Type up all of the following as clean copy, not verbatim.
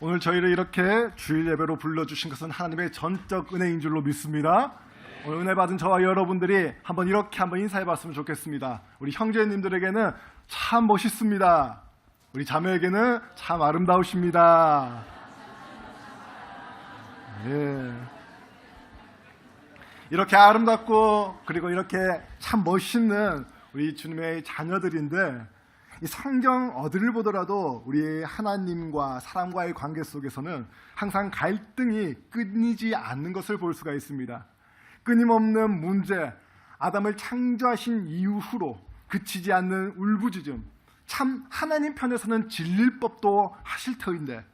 오늘 저희를 이렇게 주일 예배로 불러주신 것은 하나님의 전적 은혜인 줄로 믿습니다. 오늘 은혜 받은 저와 여러분들이 한번 인사해 봤으면 좋겠습니다. 우리 형제님들에게는 참 멋있습니다. 우리 자매에게는 참 아름다우십니다. 예. 이렇게 아름답고 그리고 이렇게 참 멋있는 우리 주님의 자녀들인데, 이 성경 어디를 보더라도 우리 하나님과 사람과의 관계 속에서는 항상 갈등이 끊이지 않는 것을 볼 수가 있습니다. 끊임없는 문제, 아담을 창조하신 이후로 그치지 않는 울부짖음, 참 하나님 편에서는 질릴 법도 하실 터인데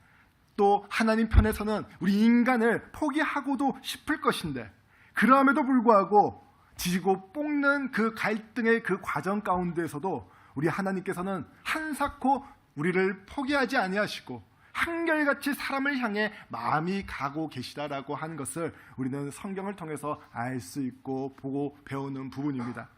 또 하나님 편에서는 우리 인간을 포기하고도 싶을 것인데, 그럼에도 불구하고 지지고 볶는 그 갈등의 그 과정 가운데에서도 우리 하나님께서는 한사코 우리를 포기하지 아니하시고 한결같이 사람을 향해 마음이 가고 계시다라고 하는 것을 우리는 성경을 통해서 알 수 있고 보고 배우는 부분입니다.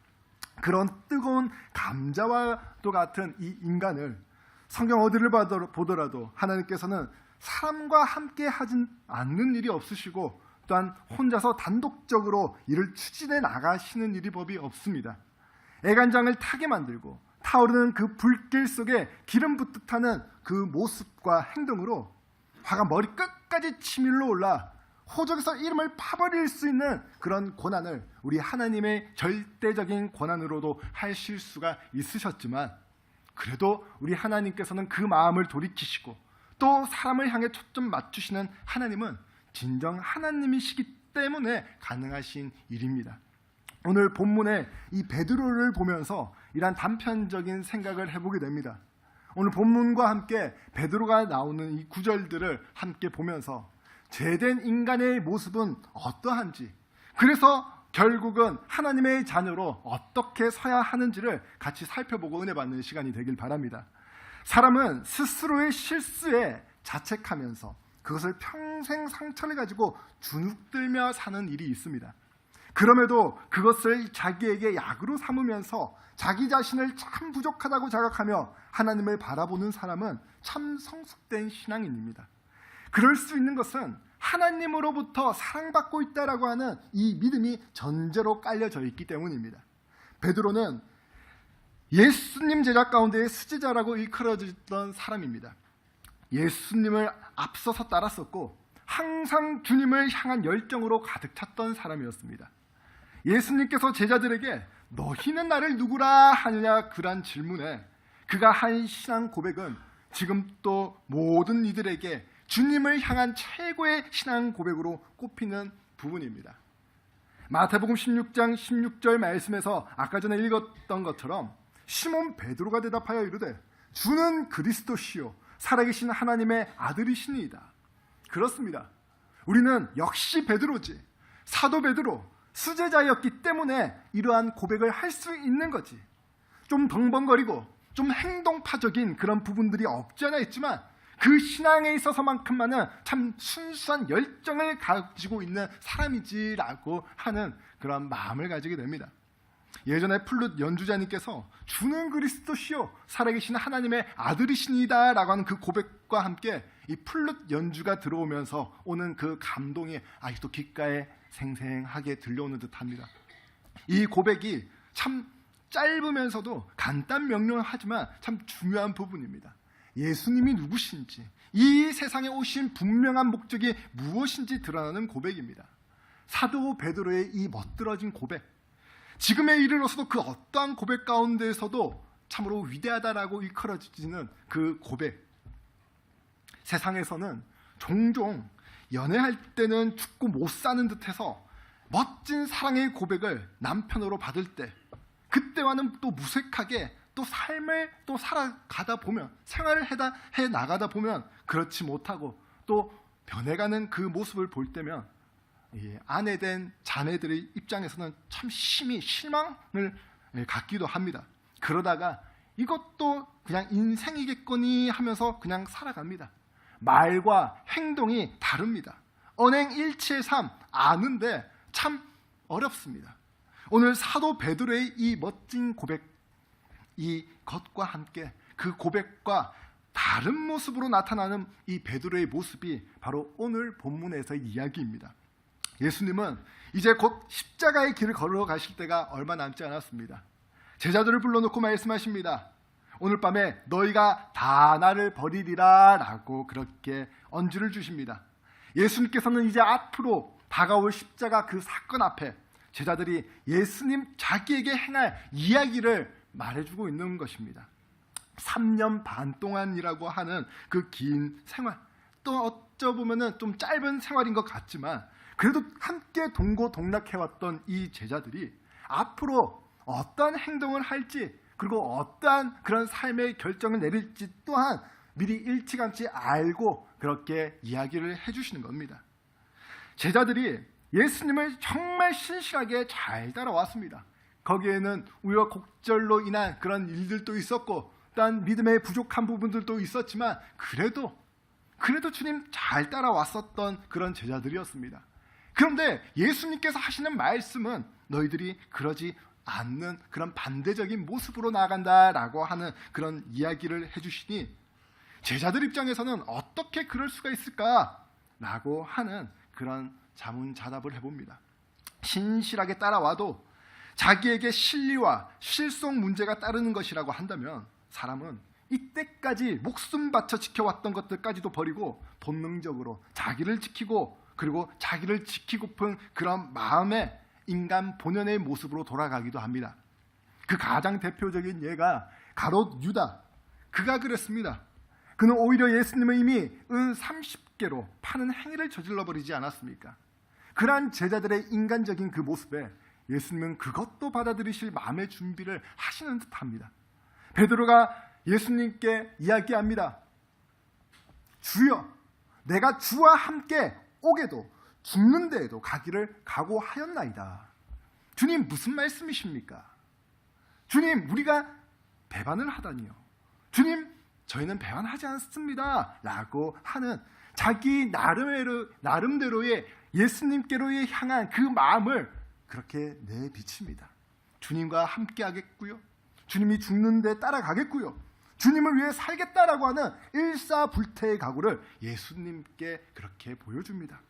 그런 뜨거운 감자와도 같은 이 인간을 성경 어디를 보더라도 하나님께서는 사람과 함께 하진 않는 일이 없으시고 또한 혼자서 단독적으로 일을 추진해 나가시는 일이 법이 없습니다. 애간장을 타게 만들고 타오르는 그 불길 속에 기름 붓듯 하는 그 모습과 행동으로 화가 머리 끝까지 치밀러 올라 호적에서 이름을 파버릴 수 있는 그런 고난을 우리 하나님의 절대적인 고난으로도 하실 수가 있으셨지만, 그래도 우리 하나님께서는 그 마음을 돌이키시고 또 사람을 향해 초점 맞추시는 하나님은 진정 하나님이시기 때문에 가능하신 일입니다. 오늘 본문의 이 베드로를 보면서 이러한 단편적인 생각을 해보게 됩니다. 오늘 본문과 함께 베드로가 나오는 이 구절들을 함께 보면서 죄된 인간의 모습은 어떠한지, 그래서 결국은 하나님의 자녀로 어떻게 서야 하는지를 같이 살펴보고 은혜 받는 시간이 되길 바랍니다. 사람은 스스로의 실수에 자책하면서 그것을 평생 상처를 가지고 주눅들며 사는 일이 있습니다. 그럼에도 그것을 자기에게 약으로 삼으면서 자기 자신을 참 부족하다고 자각하며 하나님을 바라보는 사람은 참 성숙된 신앙인입니다. 그럴 수 있는 것은 하나님으로부터 사랑받고 있다라고 하는 이 믿음이 전제로 깔려져 있기 때문입니다. 베드로는 예수님 제자 가운데의 수제자라고 일컬어졌던 사람입니다. 예수님을 앞서서 따랐었고 항상 주님을 향한 열정으로 가득 찼던 사람이었습니다. 예수님께서 제자들에게 너희는 나를 누구라 하느냐 그런 질문에 그가 한 신앙 고백은 지금 또 모든 이들에게 주님을 향한 최고의 신앙 고백으로 꼽히는 부분입니다. 마태복음 16장 16절 말씀에서 아까 전에 읽었던 것처럼 시몬 베드로가 대답하여 이르되 주는 그리스도시요 살아계신 하나님의 아들이시니이다. 그렇습니다. 우리는 역시 베드로지, 사도 베드로, 수제자였기 때문에 이러한 고백을 할 수 있는 거지. 좀 벙벙거리고 좀 행동파적인 그런 부분들이 없지 않아 있지만 그 신앙에 있어서만큼만은 참 순수한 열정을 가지고 있는 사람이지라고 하는 그런 마음을 가지게 됩니다. 예전에 플룻 연주자님께서 주는 그리스도시요 살아계신 하나님의 아들이시니다 라고 하는 그 고백과 함께 이 플룻 연주가 들어오면서 오는 그 감동이 아직도 귓가에 생생하게 들려오는 듯합니다. 이 고백이 참 짧으면서도 간단 명료하지만 참 중요한 부분입니다. 예수님이 누구신지, 이 세상에 오신 분명한 목적이 무엇인지 드러나는 고백입니다. 사도 베드로의 이 멋들어진 고백, 지금에 이르러서도 그 어떠한 고백 가운데에서도 참으로 위대하다라고 일컬어지는 그 고백. 세상에서는 종종 연애할 때는 죽고 못 사는 듯해서 멋진 사랑의 고백을 남편으로 받을 때, 그때와는 또 무색하게 또 삶을 또 살아가다 보면, 생활을 해 나가다 보면 그렇지 못하고 또 변해가는 그 모습을 볼 때면 아내된 자매들의 입장에서는 참 심히 실망을 갖기도 합니다. 그러다가 이것도 그냥 인생이겠거니 하면서 그냥 살아갑니다. 말과 행동이 다릅니다. 언행일치의 삶 아는데 참 어렵습니다. 오늘 사도 베드로의 이 멋진 고백, 이것과 함께 그 고백과 다른 모습으로 나타나는 이 베드로의 모습이 바로 오늘 본문에서의 이야기입니다. 예수님은 이제 곧 십자가의 길을 걸어가실 때가 얼마 남지 않았습니다. 제자들을 불러놓고 말씀하십니다. 오늘 밤에 너희가 다 나를 버리리라 라고 그렇게 언지를 주십니다. 예수님께서는 이제 앞으로 다가올 십자가 그 사건 앞에 제자들이 예수님 자기에게 행할 이야기를 말해주고 있는 것입니다. 3년 반 동안이라고 하는 그 긴 생활, 또 어쩌보면 좀 짧은 생활인 것 같지만 그래도 함께 동고동락해왔던 이 제자들이 앞으로 어떤 행동을 할지, 그리고 어떠한 그런 삶의 결정을 내릴지 또한 미리 일찌감치 알고 그렇게 이야기를 해주시는 겁니다. 제자들이 예수님을 정말 신실하게 잘 따라왔습니다. 거기에는 우여곡절로 인한 그런 일들도 있었고 또한 믿음의 부족한 부분들도 있었지만 그래도 주님 잘 따라왔었던 그런 제자들이었습니다. 그런데 예수님께서 하시는 말씀은 너희들이 그러지 않는 그런 반대적인 모습으로 나아간다라고 하는 그런 이야기를 해주시니 제자들 입장에서는 어떻게 그럴 수가 있을까라고 하는 그런 자문자답을 해봅니다. 신실하게 따라와도 자기에게 실리와 실속 문제가 따르는 것이라고 한다면 사람은 이때까지 목숨 바쳐 지켜왔던 것들까지도 버리고 본능적으로 자기를 지키고 그리고 자기를 지키고픈 그런 마음의 인간 본연의 모습으로 돌아가기도 합니다. 그 가장 대표적인 예가 가롯 유다. 그가 그랬습니다. 그는 오히려 예수님을 이미 은 30개로 파는 행위를 저질러버리지 않았습니까? 그러한 제자들의 인간적인 그 모습에 예수님은 그것도 받아들이실 마음의 준비를 하시는 듯합니다. 베드로가 예수님께 이야기합니다. 주여, 내가 주와 함께 오게도 죽는 데에도 가기를 각오하였나이다. 주님, 무슨 말씀이십니까? 주님, 우리가 배반을 하다니요. 주님, 저희는 배반하지 않습니다 라고 하는 자기 나름대로의 예수님께로의 향한 그 마음을 그렇게 내비칩니다. 주님과 함께 하겠고요, 주님이 죽는 데 따라가겠고요, 주님을 위해 살겠다라고 하는 일사불태의 각오를 예수님께 그렇게 보여줍니다.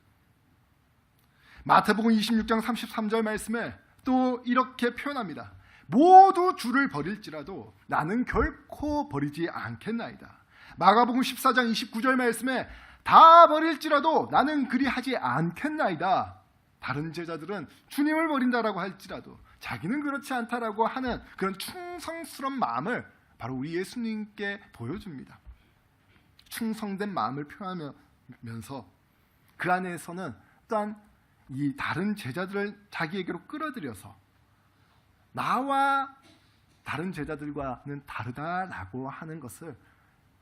마태복음 26장 33절 말씀에 또 이렇게 표현합니다. 모두 주를 버릴지라도 나는 결코 버리지 않겠나이다. 마가복음 14장 29절 말씀에 다 버릴지라도 나는 그리하지 않겠나이다. 다른 제자들은 주님을 버린다라고 할지라도 자기는 그렇지 않다라고 하는 그런 충성스러운 마음을 바로 우리 예수님께 보여줍니다. 충성된 마음을 표하면서 그 안에서는 또한 이 다른 제자들을 자기에게로 끌어들여서 나와 다른 제자들과는 다르다라고 하는 것을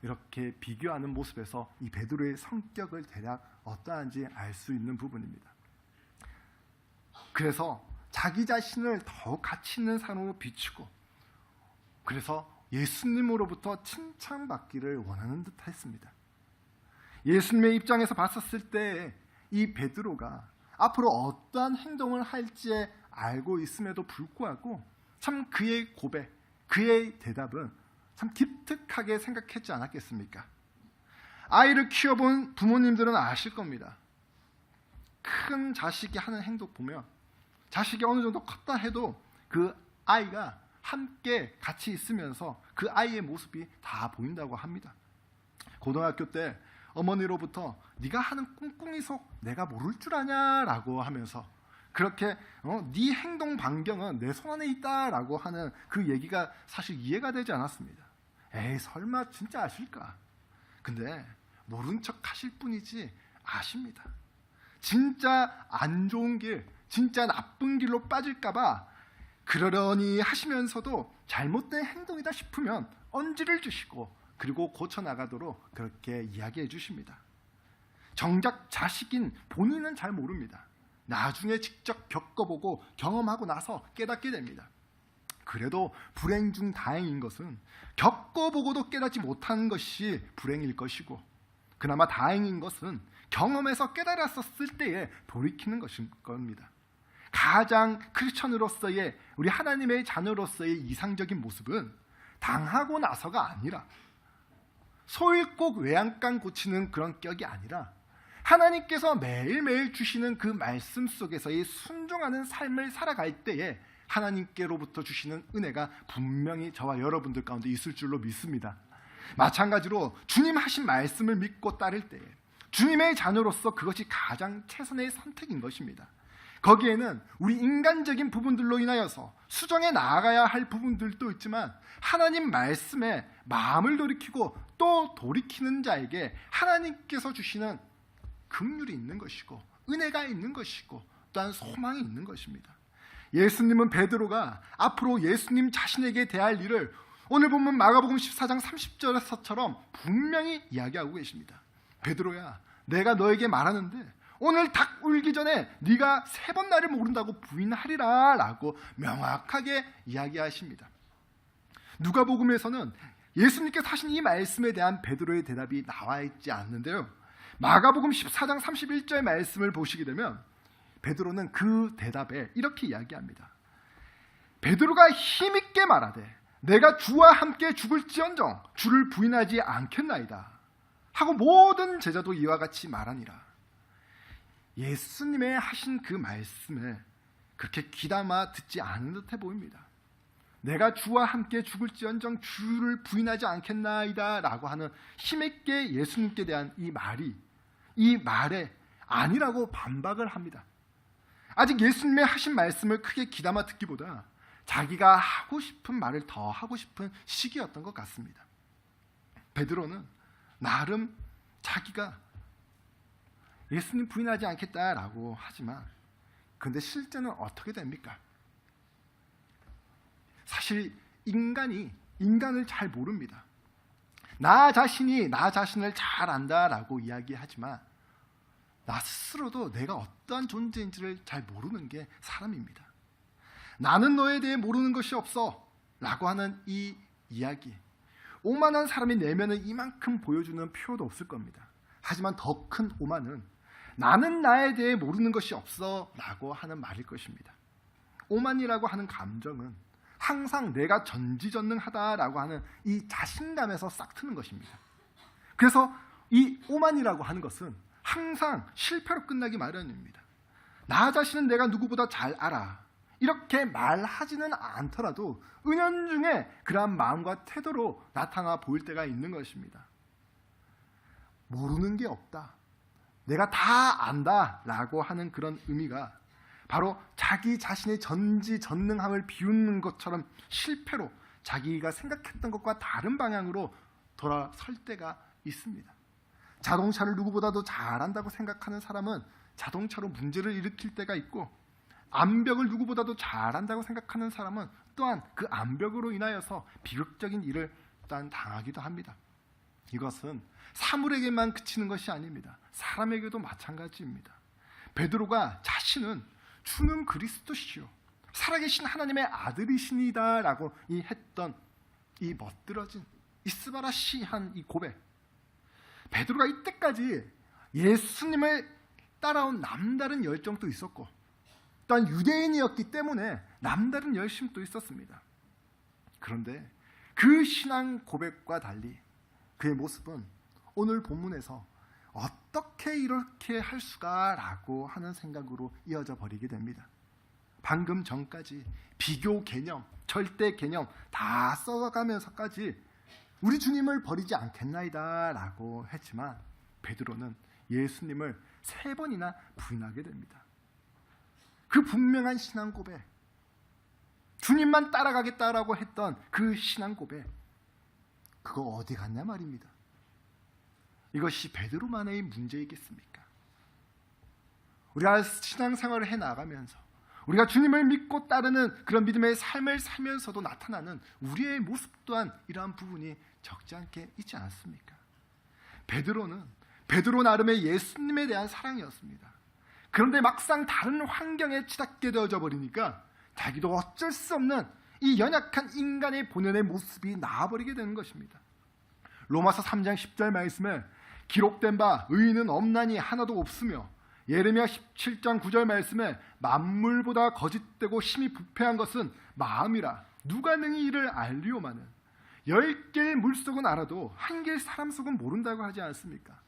이렇게 비교하는 모습에서 이 베드로의 성격을 대략 어떠한지 알 수 있는 부분입니다. 그래서 자기 자신을 더욱 가치 있는 사람으로 비추고 그래서 예수님으로부터 칭찬받기를 원하는 듯 했습니다. 예수님의 입장에서 봤었을 때 이 베드로가 앞으로 어떠한 행동을 할지에 알고 있음에도 불구하고 참 그의 고백, 그의 대답은 참 기특하게 생각했지 않았겠습니까? 아이를 키워본 부모님들은 아실 겁니다. 큰 자식이 하는 행동 보면 자식이 어느 정도 컸다 해도 그 아이가 함께 같이 있으면서 그 아이의 모습이 다 보인다고 합니다. 고등학교 때 어머니로부터 네가 하는 꿍꿍이 속 내가 모를 줄 아냐라고 하면서 그렇게 네 행동 반경은 내 손 안에 있다라고 하는 그 얘기가 사실 이해가 되지 않았습니다. 에이, 설마 진짜 아실까? 근데 모른 척 하실 뿐이지 아십니다. 진짜 안 좋은 길, 진짜 나쁜 길로 빠질까봐 그러려니 하시면서도 잘못된 행동이다 싶으면 언지를 주시고 그리고 고쳐나가도록 그렇게 이야기해 주십니다. 정작 자식인 본인은 잘 모릅니다. 나중에 직접 겪어보고 경험하고 나서 깨닫게 됩니다. 그래도 불행 중 다행인 것은 겪어보고도 깨닫지 못하는 것이 불행일 것이고 그나마 다행인 것은 경험해서 깨달았었을 때에 돌이키는 것일 겁니다. 가장 크리스천으로서의 우리 하나님의 자녀로서의 이상적인 모습은 당하고 나서가 아니라 소일 꼭 외양간 고치는 그런 격이 아니라 하나님께서 매일매일 주시는 그 말씀 속에서의 순종하는 삶을 살아갈 때에 하나님께로부터 주시는 은혜가 분명히 저와 여러분들 가운데 있을 줄로 믿습니다. 마찬가지로 주님 하신 말씀을 믿고 따를 때에 주님의 자녀로서 그것이 가장 최선의 선택인 것입니다. 거기에는 우리 인간적인 부분들로 인하여서 수정해 나아가야 할 부분들도 있지만 하나님 말씀에 마음을 돌이키고 또 돌이키는 자에게 하나님께서 주시는 긍휼이 있는 것이고 은혜가 있는 것이고 또한 소망이 있는 것입니다. 예수님은 베드로가 앞으로 예수님 자신에게 대할 일을 오늘 본문 마가복음 14장 30절에서처럼 분명히 이야기하고 계십니다. 베드로야, 내가 너에게 말하는데 오늘 닭 울기 전에 네가 3번 나를 모른다고 부인하리라 라고 명확하게 이야기하십니다. 누가복음에서는 예수님께서 하신 이 말씀에 대한 베드로의 대답이 나와 있지 않는데요, 마가복음 14장 31절 말씀을 보시게 되면 베드로는 그 대답에 이렇게 이야기합니다. 베드로가 힘있게 말하되 내가 주와 함께 죽을지언정 주를 부인하지 않겠나이다 하고 모든 제자도 이와 같이 말하니라. 예수님의 하신 그 말씀에 그렇게 귀담아 듣지 않은 듯해 보입니다. 내가 주와 함께 죽을지언정 주를 부인하지 않겠나이다 라고 하는 힘있게 예수님께 대한 이 말에 아니라고 반박을 합니다. 아직 예수님의 하신 말씀을 크게 귀담아 듣기보다 자기가 하고 싶은 말을 더 하고 싶은 시기였던 것 같습니다. 베드로는 나름 자기가 예수님 부인하지 않겠다라고 하지만 그런데 실제는 어떻게 됩니까? 사실 인간이 인간을 잘 모릅니다. 나 자신이 나 자신을 잘 안다라고 이야기하지만 나 스스로도 내가 어떠한 존재인지를 잘 모르는 게 사람입니다. 나는 너에 대해 모르는 것이 없어 라고 하는 이 이야기, 오만한 사람이 내면은 이만큼 보여주는 표도 없을 겁니다. 하지만 더 큰 오만은 나는 나에 대해 모르는 것이 없어 라고 하는 말일 것입니다. 오만이라고 하는 감정은 항상 내가 전지전능하다라고 하는 이 자신감에서 싹트는 것입니다. 그래서 이 오만이라고 하는 것은 항상 실패로 끝나기 마련입니다. 나 자신은 내가 누구보다 잘 알아 이렇게 말하지는 않더라도 은연중에 그러한 마음과 태도로 나타나 보일 때가 있는 것입니다. 모르는 게 없다, 내가 다 안다 라고 하는 그런 의미가 바로 자기 자신의 전지전능함을 비웃는 것처럼 실패로 자기가 생각했던 것과 다른 방향으로 돌아설 때가 있습니다. 자동차를 누구보다도 잘한다고 생각하는 사람은 자동차로 문제를 일으킬 때가 있고, 암벽을 누구보다도 잘한다고 생각하는 사람은 또한 그 암벽으로 인하여서 비극적인 일을 또한 당하기도 합니다. 이것은 사물에게만 그치는 것이 아닙니다. 사람에게도 마찬가지입니다. 베드로가 자신은 주는 그리스도시요 살아계신 하나님의 아들이시니다 라고 했던 이 멋들어진 이스바라시한 이 고백, 베드로가 이때까지 예수님을 따라온 남다른 열정도 있었고 또한 유대인이었기 때문에 남다른 열심도 있었습니다. 그런데 그 신앙 고백과 달리 그의 모습은 오늘 본문에서 어떻게 이렇게 할 수가 라고 하는 생각으로 이어져 버리게 됩니다. 방금 전까지 비교 개념, 절대 개념 다 써가면서까지 우리 주님을 버리지 않겠나이다 라고 했지만 베드로는 예수님을 3번이나 부인하게 됩니다. 그 분명한 신앙 고백, 주님만 따라가겠다라고 했던 그 신앙 고백, 그거 어디 갔냐 말입니다. 이것이 베드로만의 문제이겠습니까? 우리가 신앙생활을 해나가면서 우리가 주님을 믿고 따르는 그런 믿음의 삶을 살면서도 나타나는 우리의 모습 또한 이러한 부분이 적지 않게 있지 않습니까? 베드로는 베드로 나름의 예수님에 대한 사랑이었습니다. 그런데 막상 다른 환경에 치닫게 되어져 버리니까 자기도 어쩔 수 없는 이 연약한 인간의 본연의 모습이 나와버리게 되는 것입니다. 로마서 3장 10절 말씀에 기록된 바 의인은 없나니 하나도 없으며, 예레미야 17장 9절 말씀에 만물보다 거짓되고 심히 부패한 것은 마음이라 누가 능히 이를 알리오마는, 10길 물속은 알아도 한 길 사람 속은 모른다고 하지 않습니까?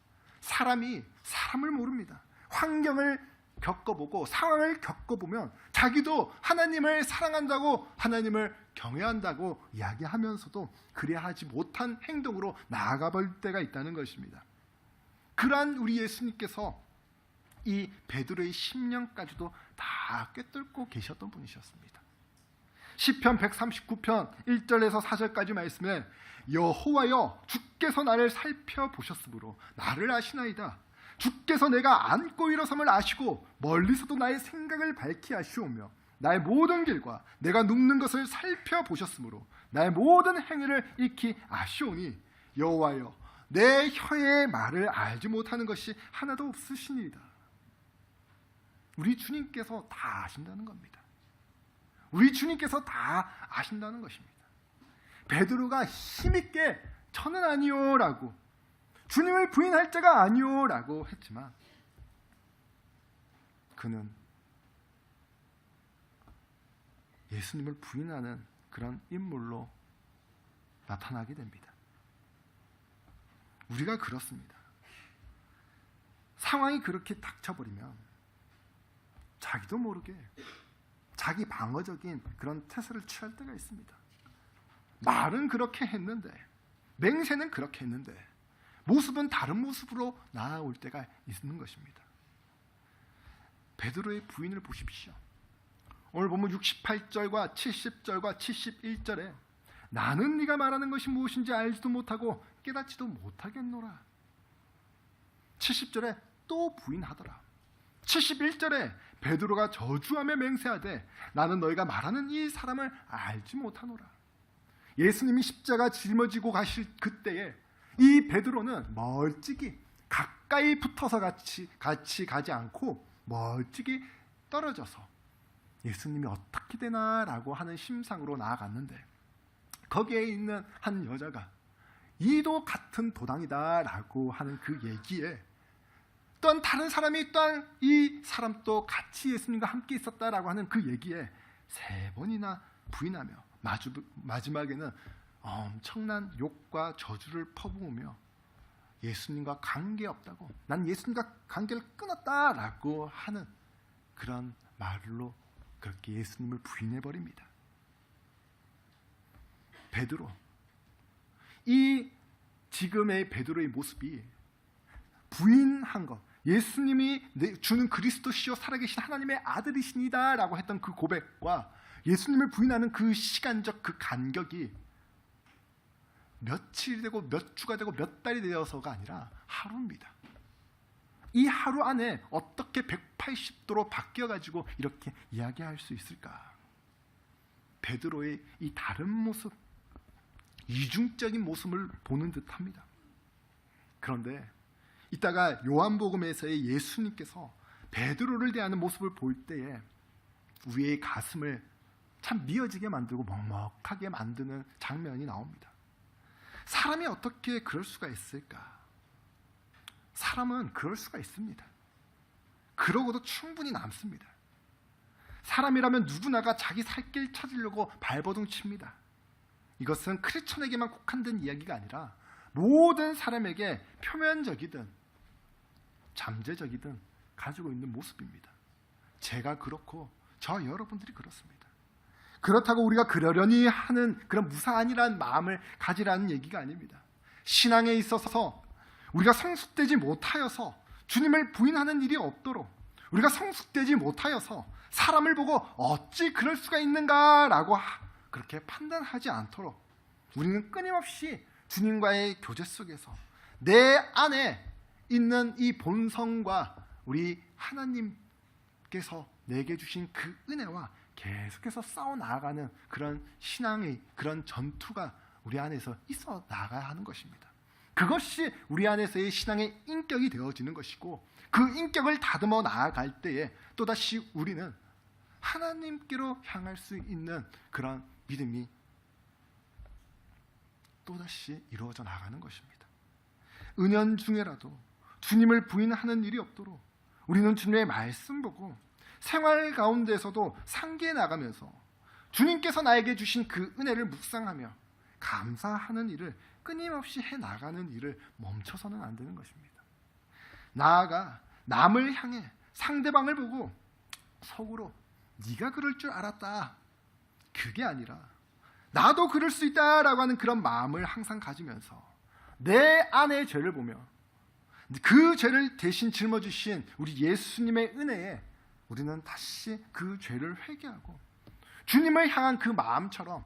사람이 사람을 모릅니다. 환경을 겪어보고 상황을 겪어보면 자기도 하나님을 사랑한다고 하나님을 경외한다고 이야기하면서도 그래야 하지 못한 행동으로 나아가 볼 때가 있다는 것입니다. 그러한 우리 예수님께서 이 베드로의 심령까지도 다 꿰뚫고 계셨던 분이셨습니다. 시편 139편 1절에서 4절까지 말씀에 여호와여 주께서 나를 살펴보셨으므로 나를 아시나이다. 주께서 내가 앉고 일어섬을 아시고 멀리서도 나의 생각을 밝히 아시오며 나의 모든 길과 내가 눕는 것을 살펴보셨으므로 나의 모든 행위를 익히 아시오니 여호와여 내 혀의 말을 알지 못하는 것이 하나도 없으시니이다. 우리 주님께서 다 아신다는 겁니다. 우리 주님께서 다 아신다는 것입니다. 베드로가 힘있게 저는 아니요라고 주님을 부인할 자가 아니요라고 했지만 그는 예수님을 부인하는 그런 인물로 나타나게 됩니다. 우리가 그렇습니다. 상황이 그렇게 닥쳐버리면 자기도 모르게 자기 방어적인 그런 태세를 취할 때가 있습니다. 말은 그렇게 했는데 맹세는 그렇게 했는데 모습은 다른 모습으로 나아올 때가 있는 것입니다. 베드로의 부인을 보십시오. 오늘 보면 68절과 70절과 71절에 나는 네가 말하는 것이 무엇인지 알지도 못하고 깨닫지도 못하겠노라. 70절에 또 부인하더라. 71절에 베드로가 저주하며 맹세하되 나는 너희가 말하는 이 사람을 알지 못하노라. 예수님이 십자가 짊어지고 가실 그때에 이 베드로는 멀찍이 가까이 붙어서 같이 가지 않고 멀찍이 떨어져서 예수님이 어떻게 되나라고 하는 심상으로 나아갔는데 거기에 있는 한 여자가 이도 같은 도당이다라고 하는 그 얘기에 또한 다른 사람이 또한 이 사람도 같이 예수님과 함께 있었다라고 하는 그 얘기에 3번이나 부인하며 마지막에는 엄청난 욕과 저주를 퍼부으며 예수님과 관계없다고 난 예수님과 관계를 끊었다라고 하는 그런 말로 그렇게 예수님을 부인해버립니다. 베드로, 이 지금의 베드로의 모습이 부인한 것, 예수님이 주는 그리스도시요 살아계신 하나님의 아들이시니다 라고 했던 그 고백과 예수님을 부인하는 그 시간적 그 간격이 며칠이 되고 몇 주가 되고 몇 달이 되어서가 아니라 하루입니다. 이 하루 안에 어떻게 180도로 바뀌어가지고 이렇게 이야기할 수 있을까? 베드로의 이 다른 모습, 이중적인 모습을 보는 듯합니다. 그런데 이따가 요한복음에서의 예수님께서 베드로를 대하는 모습을 볼 때에 우리의 가슴을 참 미어지게 만들고 먹먹하게 만드는 장면이 나옵니다. 사람이 어떻게 그럴 수가 있을까? 사람은 그럴 수가 있습니다. 그러고도 충분히 남습니다. 사람이라면 누구나가 자기 살 길 찾으려고 발버둥 칩니다. 이것은 크리스천에게만 국한된 이야기가 아니라 모든 사람에게 표면적이든 잠재적이든 가지고 있는 모습입니다. 제가 그렇고 저 여러분들이 그렇습니다. 그렇다고 우리가 그러려니 하는 그런 무사안이라는 마음을 가지라는 얘기가 아닙니다. 신앙에 있어서 우리가 성숙되지 못하여서 주님을 부인하는 일이 없도록, 우리가 성숙되지 못하여서 사람을 보고 어찌 그럴 수가 있는가라고 그렇게 판단하지 않도록 우리는 끊임없이 주님과의 교제 속에서 내 안에 있는 이 본성과 우리 하나님께서 내게 주신 그 은혜와 계속해서 싸워 나아가는 그런 신앙의 그런 전투가 우리 안에서 있어 나가야 하는 것입니다. 그것이 우리 안에서의 신앙의 인격이 되어지는 것이고 그 인격을 다듬어 나아갈 때에 또다시 우리는 하나님께로 향할 수 있는 그런 믿음이 또다시 이루어져 나가는 것입니다. 은연중에라도 주님을 부인하는 일이 없도록 우리는 주님의 말씀 보고 생활 가운데서도 상기해 나가면서 주님께서 나에게 주신 그 은혜를 묵상하며 감사하는 일을 끊임없이 해나가는 일을 멈춰서는 안 되는 것입니다. 나아가 남을 향해 상대방을 보고 속으로 네가 그럴 줄 알았다, 그게 아니라 나도 그럴 수 있다라고 하는 그런 마음을 항상 가지면서 내 안의 죄를 보며 그 죄를 대신 짊어지신 우리 예수님의 은혜에 우리는 다시 그 죄를 회개하고 주님을 향한 그 마음처럼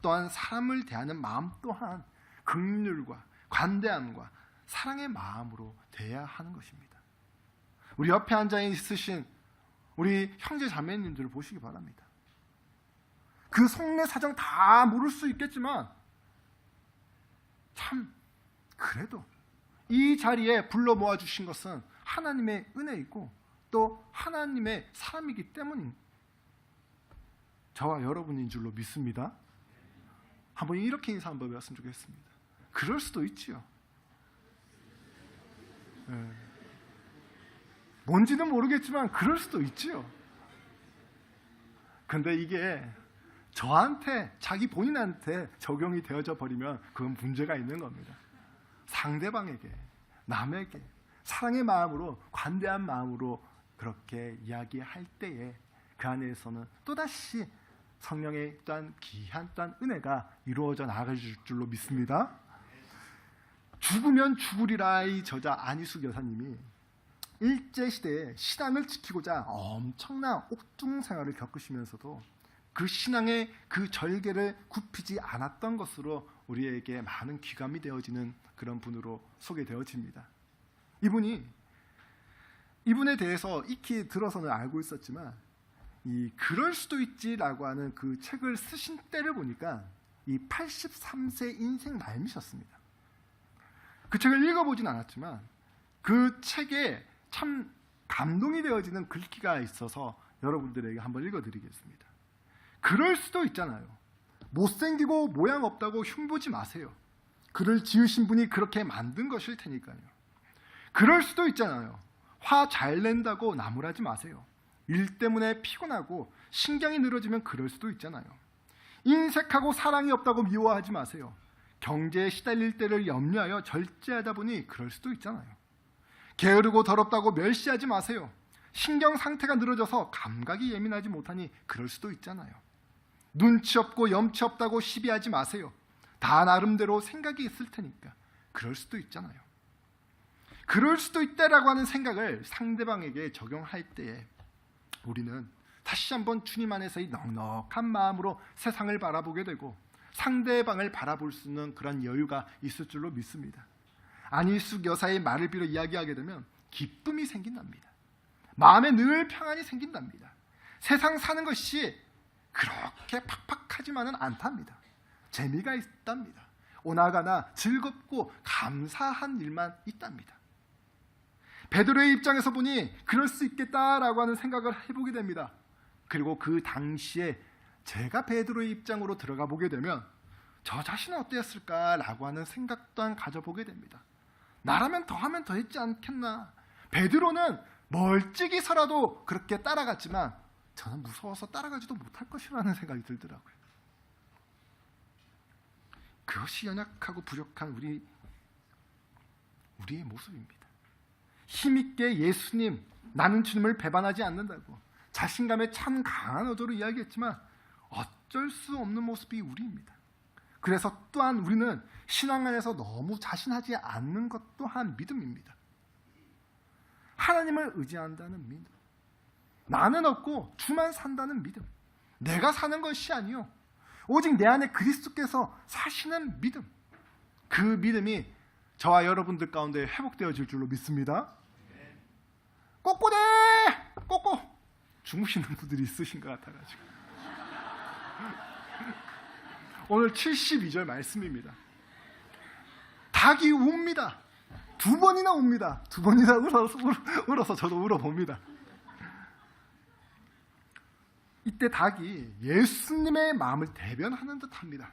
또한 사람을 대하는 마음 또한 긍휼과 관대함과 사랑의 마음으로 대해야 하는 것입니다. 우리 옆에 앉아 있으신 우리 형제 자매님들을 보시기 바랍니다. 그 속내 사정 다 모를 수 있겠지만 참 그래도 이 자리에 불러 모아주신 것은 하나님의 은혜이고 또 하나님의 사람이기 때문 저와 여러분인 줄로 믿습니다. 한번 이렇게 인사 한번 배웠으면 좋겠습니다. 그럴 수도 있지요. 뭔지는 모르겠지만 그럴 수도 있지요. 근데 이게 저한테, 자기 본인한테 적용이 되어져 버리면 그건 문제가 있는 겁니다. 상대방에게, 남에게 사랑의 마음으로, 관대한 마음으로 그렇게 이야기할 때에 그 안에서는 또다시 성령의 또한 귀한 또한 은혜가 이루어져 나갈 줄로 믿습니다. 죽으면 죽으리라 의 저자 안희숙 여사님이 일제시대에 신앙을 지키고자 엄청난 옥중 생활을 겪으시면서도 그 신앙의 그 절개를 굽히지 않았던 것으로 우리에게 많은 귀감이 되어지는 그런 분으로 소개되어집니다. 이분에 대해서 익히 들어서는 알고 있었지만 이 그럴 수도 있지라고 하는 그 책을 쓰신 때를 보니까 이 83세 인생 말미셨습니다. 그 책을 읽어보진 않았지만 그 책에 참 감동이 되어지는 글귀가 있어서 여러분들에게 한번 읽어드리겠습니다. 그럴 수도 있잖아요. 못생기고 모양 없다고 흉보지 마세요. 그를 지으신 분이 그렇게 만든 것일 테니까요. 그럴 수도 있잖아요. 화 잘 낸다고 나무라지 마세요. 일 때문에 피곤하고 신경이 늘어지면 그럴 수도 있잖아요. 인색하고 사랑이 없다고 미워하지 마세요. 경제에 시달릴 때를 염려하여 절제하다 보니 그럴 수도 있잖아요. 게으르고 더럽다고 멸시하지 마세요. 신경 상태가 늘어져서 감각이 예민하지 못하니 그럴 수도 있잖아요. 눈치 없고 염치 없다고 시비하지 마세요. 다 나름대로 생각이 있을 테니까 그럴 수도 있잖아요. 그럴 수도 있다라고 하는 생각을 상대방에게 적용할 때에 우리는 다시 한번 주님 안에서 이 넉넉한 마음으로 세상을 바라보게 되고 상대방을 바라볼 수 있는 그런 여유가 있을 줄로 믿습니다. 안희숙 여사의 말을 빌어 이야기하게 되면 기쁨이 생긴답니다. 마음에 늘 평안이 생긴답니다. 세상 사는 것이 그렇게 팍팍하지만은 않답니다. 재미가 있답니다. 오나가나 즐겁고 감사한 일만 있답니다. 베드로의 입장에서 보니 그럴 수 있겠다라고 하는 생각을 해보게 됩니다. 그리고 그 당시에 제가 베드로의 입장으로 들어가 보게 되면 저 자신은 어땠을까라고 하는 생각 또한 가져보게 됩니다. 나라면 더 하면 더 했지 않겠나. 베드로는 멀찍이서라도 그렇게 따라갔지만 저는 무서워서 따라가지도 못할 것이라는 생각이 들더라고요. 그것이 연약하고 부족한 우리의 모습입니다. 힘있게 예수님, 나는 주님을 배반하지 않는다고 자신감에 참 강한 어조로 이야기했지만 어쩔 수 없는 모습이 우리입니다. 그래서 또한 우리는 신앙 안에서 너무 자신하지 않는 것 또한 믿음입니다. 하나님을 의지한다는 믿음, 나는 없고 주만 산다는 믿음, 내가 사는 것이 아니요 오직 내 안에 그리스도께서 사시는 믿음, 그 믿음이 저와 여러분들 가운데 회복되어질 줄로 믿습니다. 꼬꼬대! 꼬꼬! 주무시는 분들이 있으신 것 같아가지고 오늘 72절 말씀입니다. 닭이 웁니다. 2번이나 웁니다. 2번이나 울어서 저도 울어봅니다. 이때 닭이 예수님의 마음을 대변하는 듯합니다.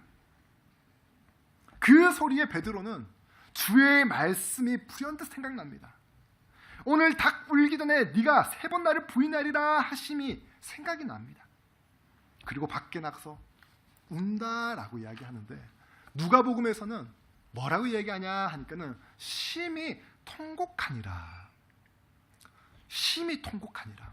그 소리에 베드로는 주의 말씀이 불현듯 생각납니다. 오늘 닭 울기 전에 네가 3번 나를 부인하리라 하심이 생각이 납니다. 그리고 밖에 나가서 운다라고 이야기하는데 누가복음에서는 뭐라고 얘기하냐 하니까는 심히 통곡하니라. 심히 통곡하니라.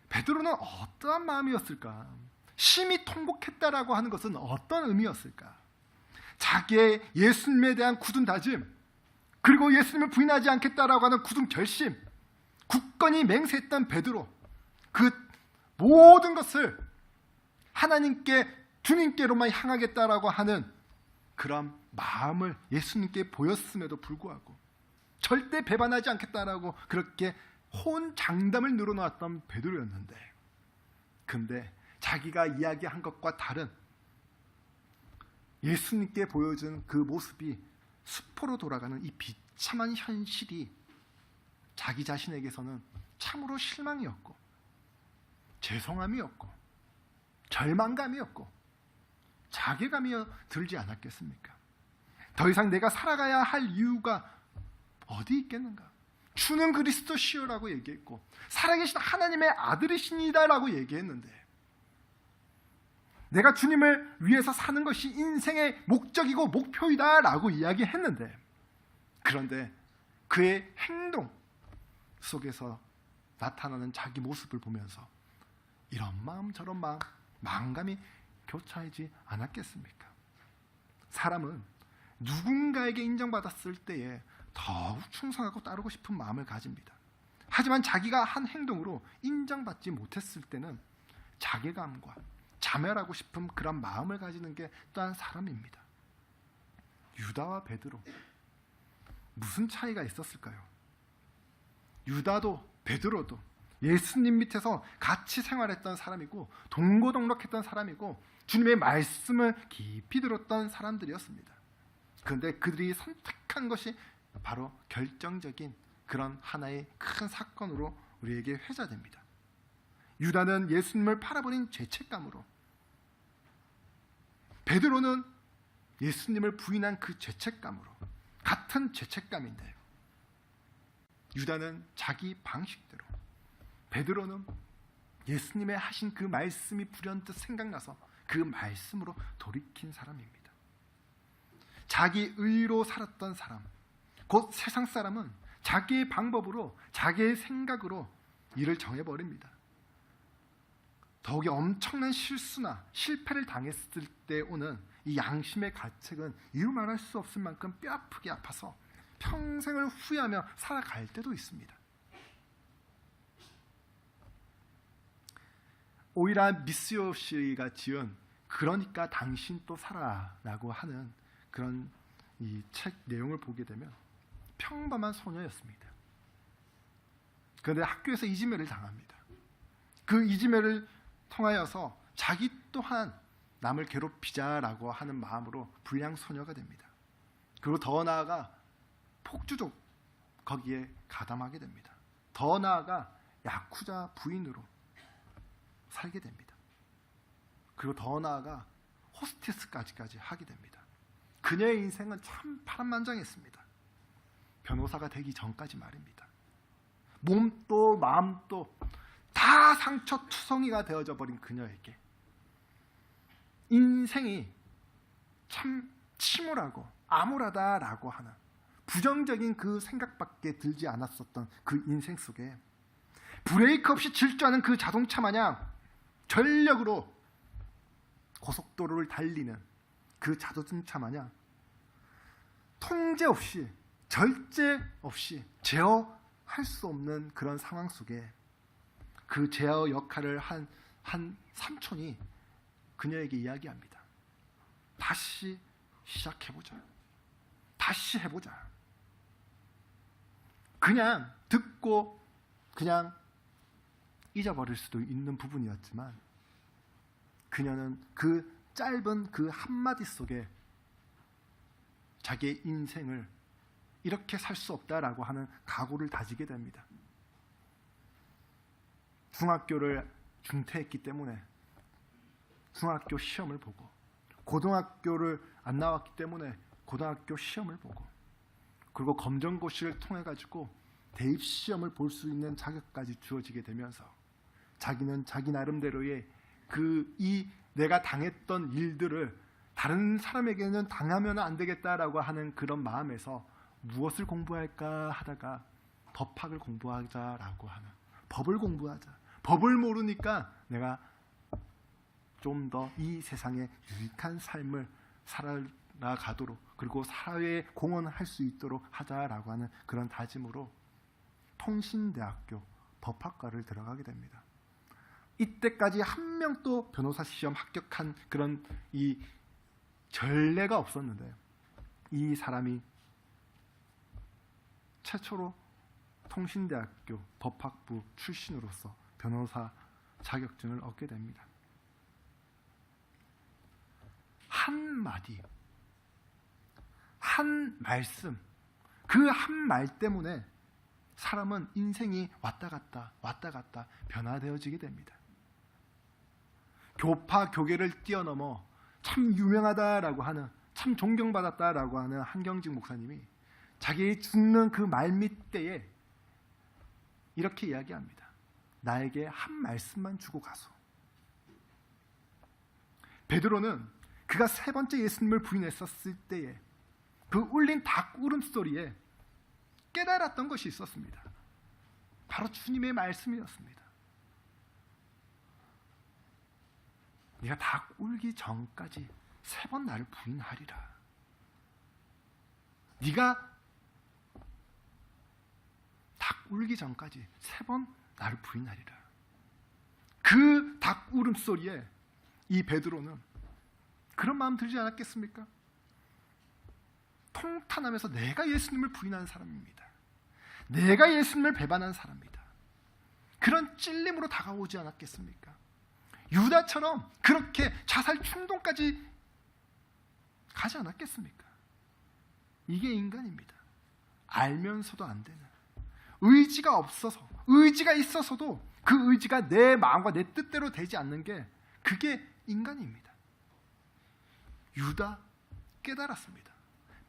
베드로는 어떠한 마음이었을까? 심히 통곡했다라고 하는 것은 어떤 의미였을까? 자기의 예수님에 대한 굳은 다짐, 그리고 예수님을 부인하지 않겠다라고 하는 굳은 결심, 굳건히 맹세했던 베드로, 그 모든 것을 하나님께, 주님께로만 향하겠다라고 하는 그런 마음을 예수님께 보였음에도 불구하고 절대 배반하지 않겠다라고 그렇게 호언장담을 늘어놓았던 베드로였는데, 근데 자기가 이야기한 것과 다른 예수님께 보여준 그 모습이 수포로 돌아가는 이 비참한 현실이 자기 자신에게서는 참으로 실망이었고 죄송함이었고 절망감이었고 자괴감이 들지 않았겠습니까? 더 이상 내가 살아가야 할 이유가 어디 있겠는가? 주는 그리스도시요라고 얘기했고 살아계신 하나님의 아들이시니다라고 얘기했는데, 내가 주님을 위해서 사는 것이 인생의 목적이고 목표이다라고 이야기했는데, 그런데 그의 행동 속에서 나타나는 자기 모습을 보면서 이런 마음 저런 마음, 마음감이 교차하지 않았겠습니까? 사람은 누군가에게 인정받았을 때에 더욱 충성하고 따르고 싶은 마음을 가집니다. 하지만 자기가 한 행동으로 인정받지 못했을 때는 자괴감과 자멸하고 싶은 그런 마음을 가지는 게 또한 사람입니다. 유다와 베드로, 무슨 차이가 있었을까요? 유다도 베드로도 예수님 밑에서 같이 생활했던 사람이고 동고동락했던 사람이고 주님의 말씀을 깊이 들었던 사람들이었습니다. 그런데 그들이 선택한 것이 바로 결정적인 그런 하나의 큰 사건으로 우리에게 회자됩니다. 유다는 예수님을 팔아버린 죄책감으로, 베드로는 예수님을 부인한 그 죄책감으로, 같은 죄책감인데요. 유다는 자기 방식대로, 베드로는 예수님의 하신 그 말씀이 불현듯 생각나서 그 말씀으로 돌이킨 사람입니다. 자기 의로 살았던 사람, 곧 세상 사람은 자기의 방법으로, 자기의 생각으로 일을 정해버립니다. 더욱이 엄청난 실수나 실패를 당했을 때 오는 이 양심의 가책은 이루 말할 수 없을 만큼 뼈아프게 아파서 평생을 후회하며 살아갈 때도 있습니다. 오이라 미스요 씨가 지은 그러니까 당신 또 살아라고 하는 그런 이 책 내용을 보게 되면 평범한 소녀였습니다. 그런데 학교에서 이지매를 당합니다. 그 이지매를 통하여서 자기 또한 남을 괴롭히자라고 하는 마음으로 불량 소녀가 됩니다. 그리고 더 나아가 폭주족 거기에 가담하게 됩니다. 더 나아가 야쿠자 부인으로 살게 됩니다. 그리고 더 나아가 호스티스까지 하게 됩니다. 그녀의 인생은 참 파란만장했습니다. 변호사가 되기 전까지 말입니다. 몸도 마음도 다 상처투성이가 되어져 버린 그녀에게 인생이 참 침울하고 암울하다라고 하는 부정적인 그 생각밖에 들지 않았었던 그 인생 속에 브레이크 없이 질주하는 그 자동차 마냥 전력으로 고속도로를 달리는 그 자동차 마냥 통제 없이, 절제 없이 제어할 수 없는 그런 상황 속에 그 제어 역할을 한 삼촌이 그녀에게 이야기합니다. 다시 시작해보자. 다시 해보자. 그냥 듣고 그냥 잊어버릴 수도 있는 부분이었지만 그녀는 그 짧은 그 한마디 속에 자기의 인생을 이렇게 살 수 없다라고 하는 각오를 다지게 됩니다. 중학교를 중퇴했기 때문에 중학교 시험을 보고, 고등학교를 안 나왔기 때문에 고등학교 시험을 보고, 그리고 검정고시를 통해 가지고 대입 시험을 볼 수 있는 자격까지 주어지게 되면서 자기는 자기 나름대로의 내가 당했던 일들을 다른 사람에게는 당하면 안 되겠다라고 하는 그런 마음에서 무엇을 공부할까 하다가 법학을 공부하자라고 하는, 법을 공부하자. 법을 모르니까 내가 좀 더 이 세상에 유익한 삶을 살아가도록, 그리고 사회에 공헌할 수 있도록 하자라고 하는 그런 다짐으로 통신대학교 법학과를 들어가게 됩니다. 이때까지 한 명도 변호사 시험 합격한 그런 이 전례가 없었는데, 이 사람이 최초로 통신대학교 법학부 출신으로서 변호사 자격증을 얻게 됩니다. 한마디, 한 말씀, 그 한 말 때문에 사람은 인생이 왔다 갔다 변화되어지게 됩니다. 교파 교계를 뛰어넘어 참 유명하다라고 하는, 참 존경받았다라고 하는 한경직 목사님이 자기 죽는 그 말밑때에 이렇게 이야기합니다. 나에게 한 말씀만 주고 가소. 베드로는 그가 세 번째 예수님을 부인했었을 때에 그 울린 닭 울음소리에 깨달았던 것이 있었습니다. 바로 주님의 말씀이었습니다. 네가 닭 울기 전까지 3번 나를 부인하리라. 네가 닭 울기 전까지 3번 나를 부인하리라. 그 닭 울음소리에 이 베드로는 그런 마음 들지 않았겠습니까? 통탄하면서 내가 예수님을 부인한 사람입니다. 내가 예수님을 배반한 사람입니다. 그런 찔림으로 다가오지 않았겠습니까? 유다처럼 그렇게 자살 충동까지 가지 않았겠습니까? 이게 인간입니다. 알면서도 안 되는, 의지가 없어서, 의지가 있어서도 그 의지가 내 마음과 내 뜻대로 되지 않는 게, 그게 인간입니다. 유다 깨달았습니다.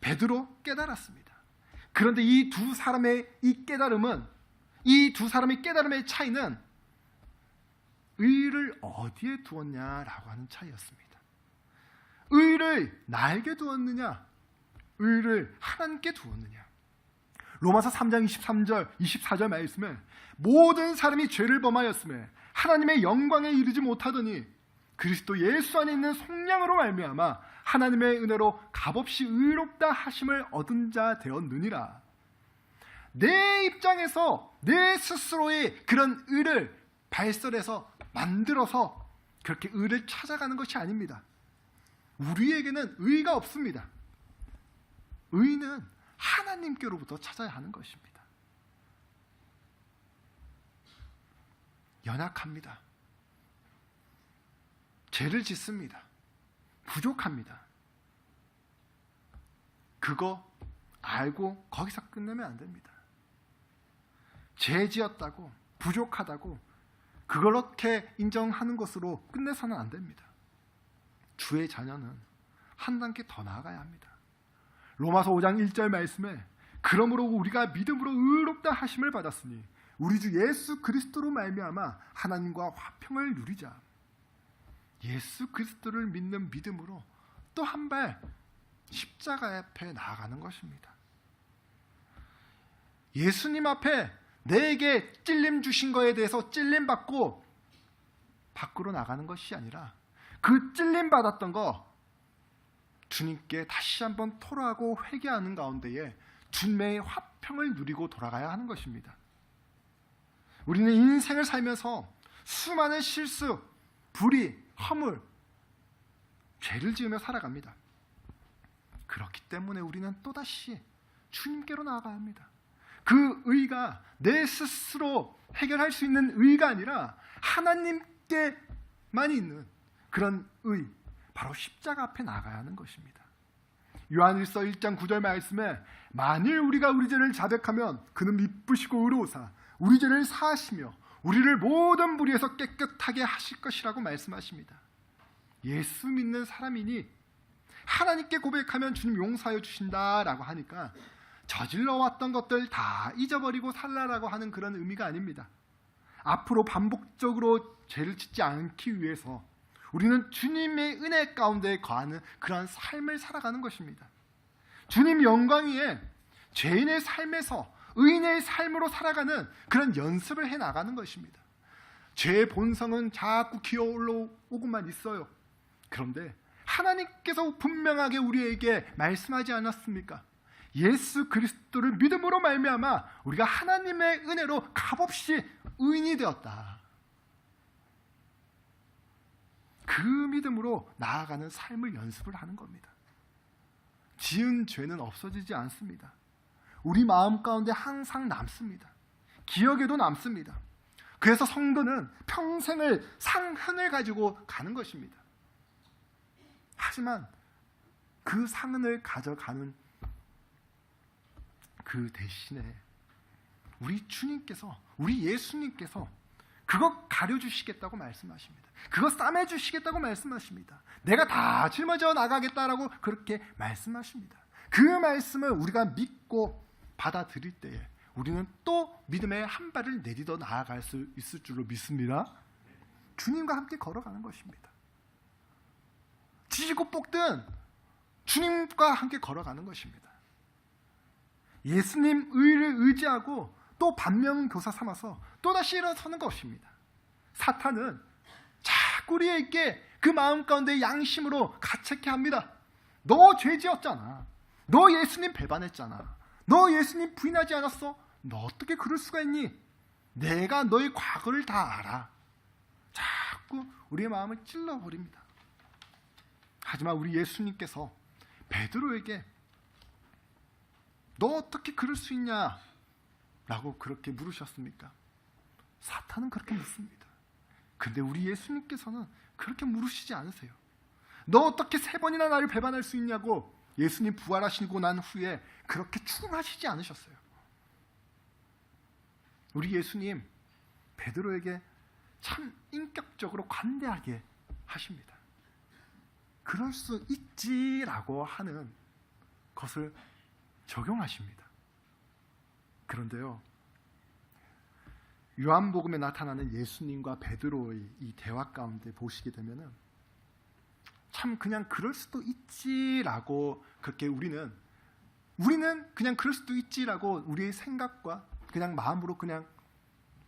베드로 깨달았습니다. 그런데 이 두 사람의 이 깨달음은, 이 두 사람의 깨달음의 차이는 의를 어디에 두었냐라고 하는 차이였습니다. 의를 나에게 두었느냐, 의를 하나님께 두었느냐. 로마서 3장 23절 24절 말씀에 모든 사람이 죄를 범하였음에 하나님의 영광에 이르지 못하더니 그리스도 예수 안에 있는 속량으로 말미암아 하나님의 은혜로 값없이 의롭다 하심을 얻은 자 되었느니라. 내 입장에서 내 스스로의 그런 의를 발설해서 만들어서 그렇게 의를 찾아가는 것이 아닙니다. 우리에게는 의가 없습니다. 의는 하나님께로부터 찾아야 하는 것입니다. 연약합니다. 죄를 짓습니다. 부족합니다. 그거 알고 거기서 끝내면 안 됩니다. 죄 지었다고, 부족하다고 그렇게 인정하는 것으로 끝내서는 안 됩니다. 주의 자녀는 한 단계 더 나아가야 합니다. 로마서 5장 1절 말씀에 그러므로 우리가 믿음으로 의롭다 하심을 받았으니 우리 주 예수 그리스도로 말미암아 하나님과 화평을 누리자. 예수 그리스도를 믿는 믿음으로 또 한 발 십자가 앞에 나아가는 것입니다. 예수님 앞에 내게 찔림 주신 거에 대해서 찔림 받고 밖으로 나가는 것이 아니라 그 찔림 받았던 거 주님께 다시 한번 토로하고 회개하는 가운데에 주님의 화평을 누리고 돌아가야 하는 것입니다. 우리는 인생을 살면서 수많은 실수, 불의, 허물, 죄를 지으며 살아갑니다. 그렇기 때문에 우리는 또다시 주님께로 나아가야 합니다. 그 의가 내 스스로 해결할 수 있는 의가 아니라 하나님께만 있는 그런 의, 바로 십자가 앞에 나가야 하는 것입니다. 요한일서 1장 9절 말씀에 만일 우리가 우리 죄를 자백하면 그는 미쁘시고 의로우사 우리 죄를 사하시며 우리를 모든 불의에서 깨끗하게 하실 것이라고 말씀하십니다. 예수 믿는 사람이니 하나님께 고백하면 주님 용서하여 주신다라고 하니까 저질러 왔던 것들 다 잊어버리고 살라라고 하는 그런 의미가 아닙니다. 앞으로 반복적으로 죄를 짓지 않기 위해서 우리는 주님의 은혜 가운데 거하는 그러한 삶을 살아가는 것입니다. 주님 영광 위에 죄인의 삶에서 의인의 삶으로 살아가는 그런 연습을 해 나가는 것입니다. 죄의 본성은 자꾸 기어 올라오고만 있어요. 그런데 하나님께서 분명하게 우리에게 말씀하지 않았습니까? 예수 그리스도를 믿음으로 말미암아 우리가 하나님의 은혜로 값없이 의인이 되었다. 그 믿음으로 나아가는 삶을 연습을 하는 겁니다. 지은 죄는 없어지지 않습니다. 우리 마음 가운데 항상 남습니다. 기억에도 남습니다. 그래서 성도는 평생을 상흔을 가지고 가는 것입니다. 하지만 그 상흔을 가져가는 그 대신에 우리 주님께서, 우리 예수님께서 그거 가려주시겠다고 말씀하십니다. 그거 싸매주시겠다고 말씀하십니다. 내가 다 짊어져 나가겠다라고 그렇게 말씀하십니다. 그 말씀을 우리가 믿고 받아들일 때에 우리는 또 믿음의 한 발을 내딛어 나아갈 수 있을 줄로 믿습니다. 주님과 함께 걸어가는 것입니다. 지지고 볶든 주님과 함께 걸어가는 것입니다. 예수님 의를 의지하고 또 반면교사 삼아서 또다시 일어서는 것입니다. 사탄은 자꾸 우리에게 그 마음 가운데 양심으로 가책해 합니다. 너 죄 지었잖아. 너 예수님 배반했잖아. 너 예수님 부인하지 않았어? 너 어떻게 그럴 수가 있니? 내가 너의 과거를 다 알아. 자꾸 우리의 마음을 찔러버립니다. 하지만 우리 예수님께서 베드로에게 너 어떻게 그럴 수 있냐? 라고 그렇게 물으셨습니까? 사탄은 그렇게 묻습니다. 근데 우리 예수님께서는 그렇게 물으시지 않으세요. 너 어떻게 3번이나 나를 배반할 수 있냐고 예수님 부활하시고 난 후에 그렇게 추궁하시지 않으셨어요. 우리 예수님 베드로에게 참 인격적으로 관대하게 하십니다. 그럴 수 있지라고 하는 것을 적용하십니다. 그런데요, 요한복음에 나타나는 예수님과 베드로의 이 대화 가운데 보시게 되면은 참 그냥 그럴 수도 있지라고 그렇게 우리는 그냥 그럴 수도 있지라고 우리의 생각과 그냥 마음으로 그냥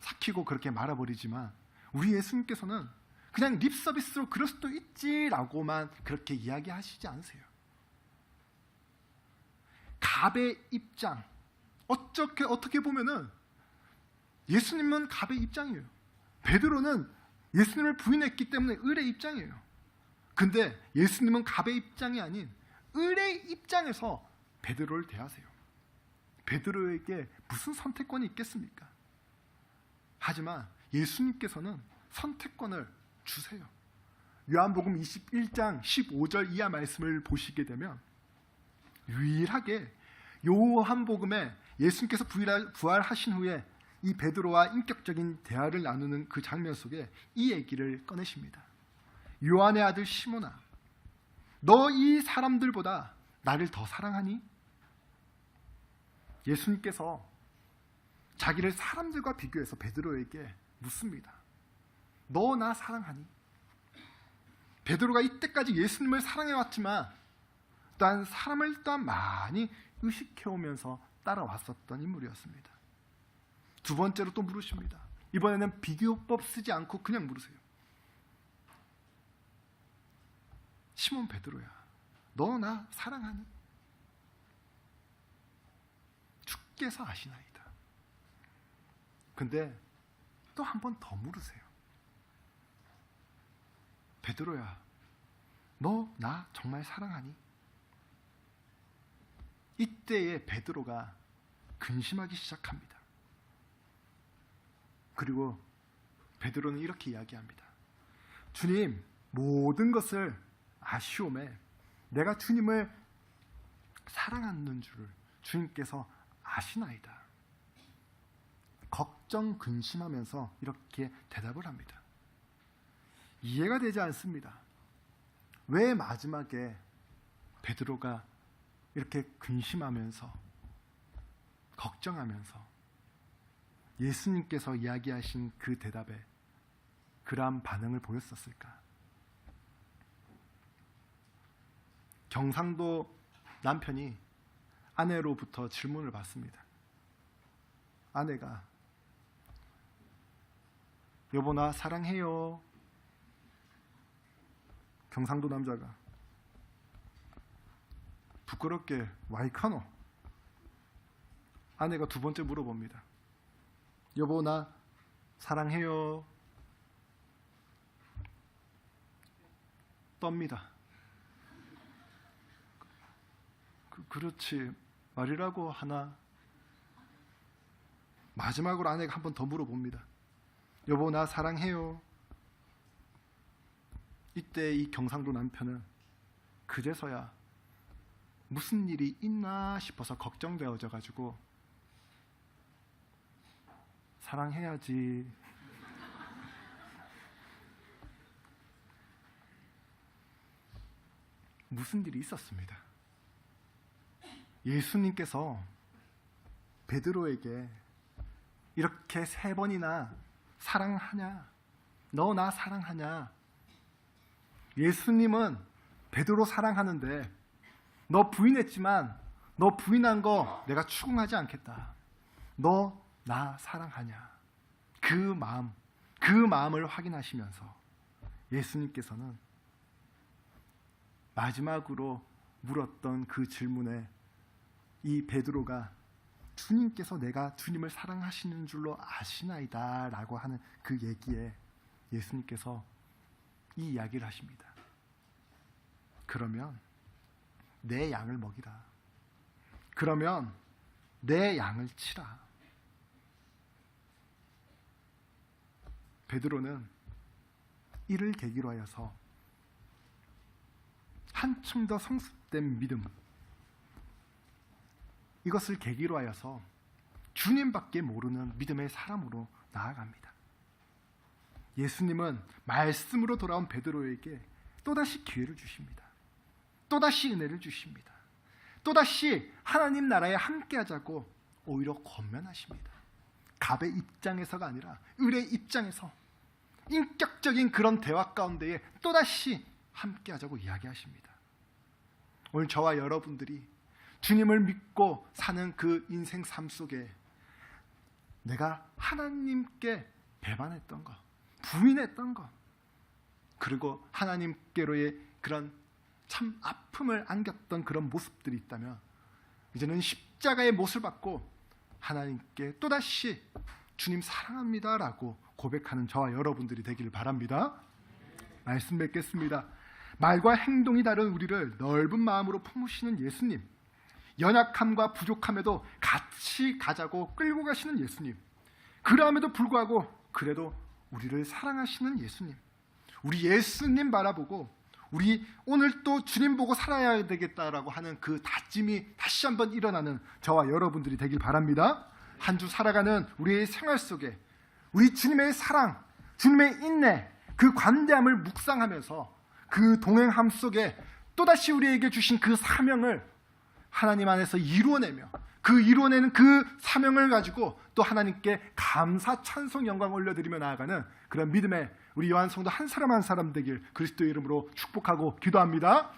삭히고 그렇게 말아버리지만 우리 예수님께서는 그냥 립 서비스로 그럴 수도 있지라고만 그렇게 이야기하시지 않으세요. 갑의 입장, 어떻게 보면은 예수님은 갑의 입장이에요. 베드로는 예수님을 부인했기 때문에 을의 입장이에요. 근데 예수님은 갑의 입장이 아닌 을의 입장에서 베드로를 대하세요. 베드로에게 무슨 선택권이 있겠습니까? 하지만 예수님께서는 선택권을 주세요. 요한복음 21장 15절 이하 말씀을 보시게 되면 유일하게 요한복음에 예수님께서 부활하신 후에 이 베드로와 인격적인 대화를 나누는 그 장면 속에 이 얘기를 꺼내십니다. 요한의 아들 시몬아, 너 이 사람들보다 나를 더 사랑하니? 예수님께서 자기를 사람들과 비교해서 베드로에게 묻습니다. 너 나 사랑하니? 베드로가 이때까지 예수님을 사랑해왔지만 또한 사람을 또한 많이 의식해오면서 따라왔었던 인물이었습니다. 두 번째로 또 물으십니다. 이번에는 비교법 쓰지 않고 그냥 물으세요. 시몬 베드로야, 너 나 사랑하니? 주께서 아시나이다. 근데 또 한 번 더 물으세요. 베드로야, 너 나 정말 사랑하니? 이때에 베드로가 근심하기 시작합니다. 그리고 베드로는 이렇게 이야기합니다. 주님, 모든 것을 아시오매 내가 주님을 사랑하는 줄을 주님께서 아시나이다. 걱정 근심하면서 이렇게 대답을 합니다. 이해가 되지 않습니다. 왜 마지막에 베드로가 이렇게 근심하면서 걱정하면서 예수님께서 이야기하신 그 대답에 그러한 반응을 보였었을까? 경상도 남편이 아내로부터 질문을 받습니다. 아내가 여보 나 사랑해요. 경상도 남자가 부끄럽게 와이카노. 아내가 두 번째 물어봅니다. 여보 나 사랑해요. 떱니다. 그렇지 말이라고 하나. 마지막으로 아내가 한 번 더 물어봅니다. 여보 나 사랑해요. 이때 이 경상도 남편은 그제서야 무슨 일이 있나 싶어서 걱정되어져 가지고 사랑해야지. 무슨 일이 있었습니다. 예수님께서 베드로에게 이렇게 3번이나 사랑하냐? 너 나 사랑하냐? 예수님은 베드로 사랑하는데 너 부인했지만 너 부인한 거 내가 추궁하지 않겠다. 너 나 사랑하냐? 그 마음을 확인하시면서 예수님께서는 마지막으로 물었던 그 질문에 이 베드로가 주님께서 내가 주님을 사랑하시는 줄로 아시나이다 라고 하는 그 얘기에 예수님께서 이 이야기를 하십니다. 그러면 내 양을 먹이라. 그러면 내 양을 치라. 베드로는 이를 계기로 하여서 한층 더 성숙된 믿음, 이것을 계기로 하여서 주님밖에 모르는 믿음의 사람으로 나아갑니다. 예수님은 말씀으로 돌아온 베드로에게 또다시 기회를 주십니다. 또다시 은혜를 주십니다. 또다시 하나님 나라에 함께하자고 오히려 권면하십니다. 갑의 입장에서가 아니라 을의 입장에서 인격적인 그런 대화 가운데에 또다시 함께하자고 이야기하십니다. 오늘 저와 여러분들이 주님을 믿고 사는 그 인생 삶 속에 내가 하나님께 배반했던 것, 부인했던 것, 그리고 하나님께로의 그런 참 아픔을 안겼던 그런 모습들이 있다면 이제는 십자가의 못을 받고 하나님께 또다시 주님 사랑합니다 라고 고백하는 저와 여러분들이 되기를 바랍니다. 말씀 뵙겠습니다. 말과 행동이 다른 우리를 넓은 마음으로 품으시는 예수님, 연약함과 부족함에도 같이 가자고 끌고 가시는 예수님, 그럼에도 불구하고 그래도 우리를 사랑하시는 예수님, 우리 예수님 바라보고 우리 오늘 또 주님 보고 살아야 되겠다라고 하는 그 다짐이 다시 한번 일어나는 저와 여러분들이 되길 바랍니다. 한 주 살아가는 우리의 생활 속에 우리 주님의 사랑, 주님의 인내, 그 관대함을 묵상하면서 그 동행함 속에 또다시 우리에게 주신 그 사명을 하나님 안에서 이루어내며 그 이루어내는 그 사명을 가지고 또 하나님께 감사, 찬송, 영광 올려드리며 나아가는 그런 믿음의 우리 요한 성도 한 사람 한 사람 되길 그리스도의 이름으로 축복하고 기도합니다.